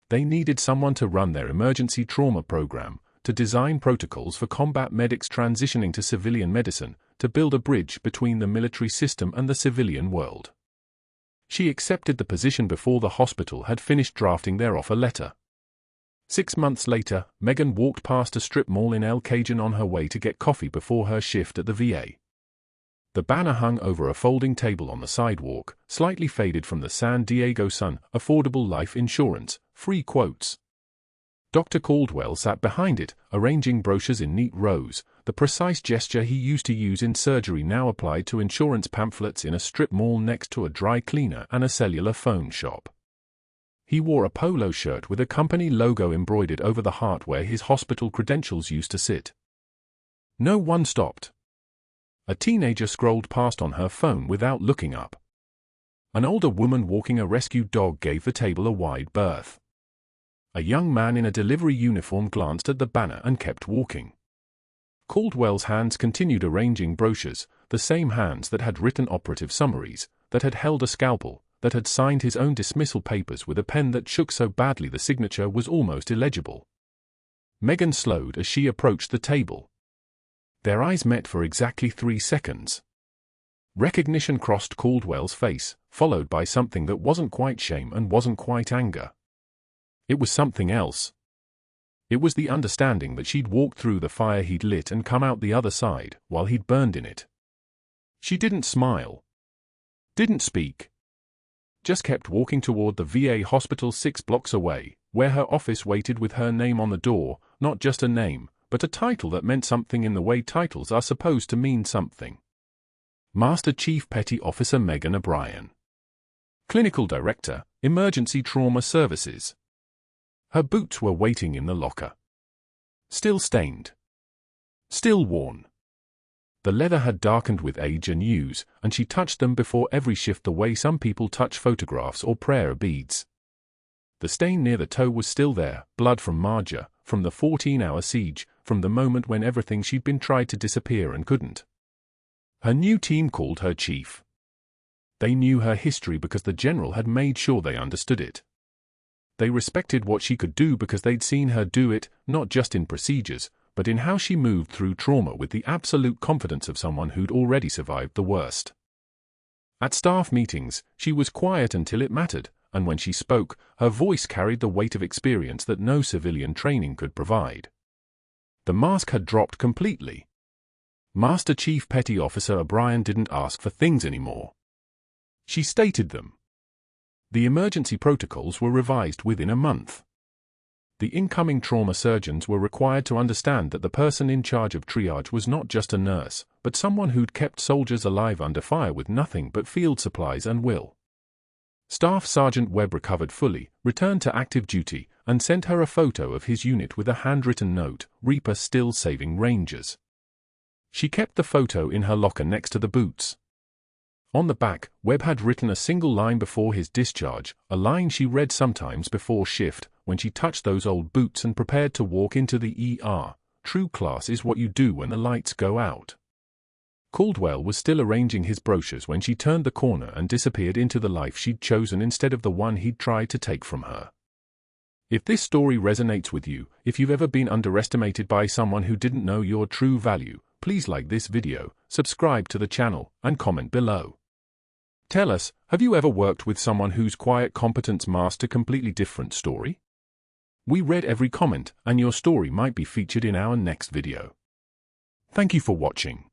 S1: They needed someone to run their emergency trauma program, to design protocols for combat medics transitioning to civilian medicine, to build a bridge between the military system and the civilian world. She accepted the position before the hospital had finished drafting their offer letter. 6 months later, Megan walked past a strip mall in El Cajon on her way to get coffee before her shift at the VA. The banner hung over a folding table on the sidewalk, slightly faded from the San Diego sun, affordable life insurance, free quotes. Dr. Caldwell sat behind it, arranging brochures in neat rows, the precise gesture he used to use in surgery now applied to insurance pamphlets in a strip mall next to a dry cleaner and a cellular phone shop. He wore a polo shirt with a company logo embroidered over the heart where his hospital credentials used to sit. No one stopped. A teenager scrolled past on her phone without looking up. An older woman walking a rescued dog gave the table a wide berth. A young man in a delivery uniform glanced at the banner and kept walking. Caldwell's hands continued arranging brochures, the same hands that had written operative summaries, that had held a scalpel, that had signed his own dismissal papers with a pen that shook so badly the signature was almost illegible. Megan slowed as she approached the table. Their eyes met for exactly 3 seconds. Recognition crossed Caldwell's face, followed by something that wasn't quite shame and wasn't quite anger. It was something else. It was the understanding that she'd walked through the fire he'd lit and come out the other side, while he'd burned in it. She didn't smile. Didn't speak. Just kept walking toward the VA hospital 6 blocks away, where her office waited with her name on the door, not just a name, but a title that meant something in the way titles are supposed to mean something. Master Chief Petty Officer Megan O'Brien. Clinical Director, Emergency Trauma Services. Her boots were waiting in the locker. Still stained. Still worn. The leather had darkened with age and use, and she touched them before every shift the way some people touch photographs or prayer beads. The stain near the toe was still there, blood from Marja, from the 14-hour siege, from the moment when everything she'd been tried to disappear and couldn't. Her new team called her Chief. They knew her history because the General had made sure they understood it. They respected what she could do because they'd seen her do it, not just in procedures, but in how she moved through trauma with the absolute confidence of someone who'd already survived the worst. At staff meetings, she was quiet until it mattered, and when she spoke, her voice carried the weight of experience that no civilian training could provide. The mask had dropped completely. Master Chief Petty Officer O'Brien didn't ask for things anymore. She stated them. The emergency protocols were revised within a month. The incoming trauma surgeons were required to understand that the person in charge of triage was not just a nurse, but someone who'd kept soldiers alive under fire with nothing but field supplies and will. Staff Sergeant Webb recovered fully, returned to active duty, and sent her a photo of his unit with a handwritten note, "Reaper still saving Rangers." She kept the photo in her locker next to the boots. On the back, Webb had written a single line before his discharge, a line she read sometimes before shift, when she touched those old boots and prepared to walk into the ER. "True class is what you do when the lights go out." Caldwell was still arranging his brochures when she turned the corner and disappeared into the life she'd chosen instead of the one he'd tried to take from her. If this story resonates with you, if you've ever been underestimated by someone who didn't know your true value, please like this video, subscribe to the channel, and comment below. Tell us, have you ever worked with someone whose quiet competence masked a completely different story? We read every comment, and your story might be featured in our next video. Thank you for watching.